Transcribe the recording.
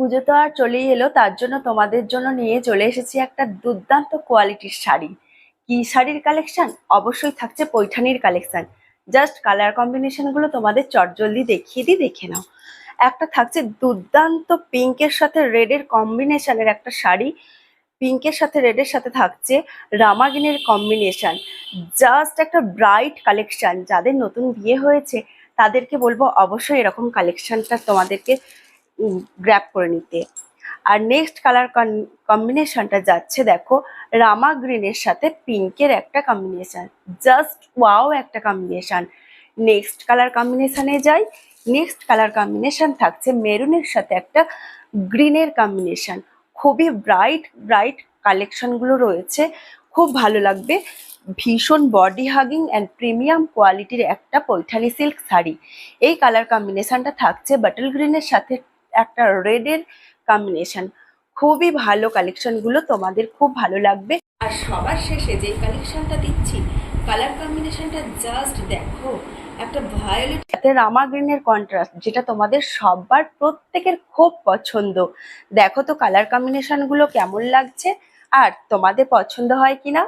পুজো তো আর চলেই এলো, তার জন্য তোমাদের জন্য নিয়ে চলে এসেছি একটা দুর্দান্ত কোয়ালিটির শাড়ি। কি শাড়ির কালেকশন? অবশ্যই থাকছে পৈঠানির কালেকশন। জাস্ট কালার কম্বিনেশন গুলো তোমাদের চটজলদি দেখিয়ে দিই, দেখে নাও। একটা থাকছে দুর্দান্ত পিঙ্কের সাথে রেডের কম্বিনেশনের একটা শাড়ি। পিঙ্কের সাথে রেডের সাথে থাকছে রামাগিনের কম্বিনেশন। জাস্ট একটা ব্রাইট কালেকশন। যাদের নতুন বিয়ে হয়েছে তাদেরকে বলবো অবশ্যই এরকম কালেকশনটা তোমাদেরকে গ্র্যাব করে নিতে। আর নেক্সট কালার কম্বিনেশনটা যাচ্ছে দেখো, রামা গ্রিনের সাথে পিঙ্কের একটা কম্বিনেশন। জাস্ট ওয়াও একটা কম্বিনেশন। নেক্সট কালার কম্বিনেশনে যাই। নেক্সট কালার কম্বিনেশন থাকছে মেরুনের সাথে একটা গ্রিনের কম্বিনেশন। খুবই ব্রাইট ব্রাইট কালেকশনগুলো রয়েছে, খুব ভালো লাগবে। ভীষণ বডি হাগিং অ্যান্ড প্রিমিয়াম কোয়ালিটির একটা পৈঠানি সিল্ক শাড়ি। এই কালার কম্বিনেশনটা থাকছে বাটল গ্রিনের সাথে একটা রেডের কম্বিনেশন। খুবই ভালো কালেকশনগুলো, তোমাদের খুব ভালো লাগবে। আর সবার শেষে যে কালেকশনটা দিচ্ছি, কালার কম্বিনেশনটা জাস্ট দেখো, একটা ভায়োলেট সাথে রামা গ্রিনের কন্ট্রাস্ট, যেটা তোমাদের সবার প্রত্যেকের খুব পছন্দ। দেখো তো কালার কম্বিনেশনগুলো কেমন লাগছে, আর তোমাদের পছন্দ হয় কিনা।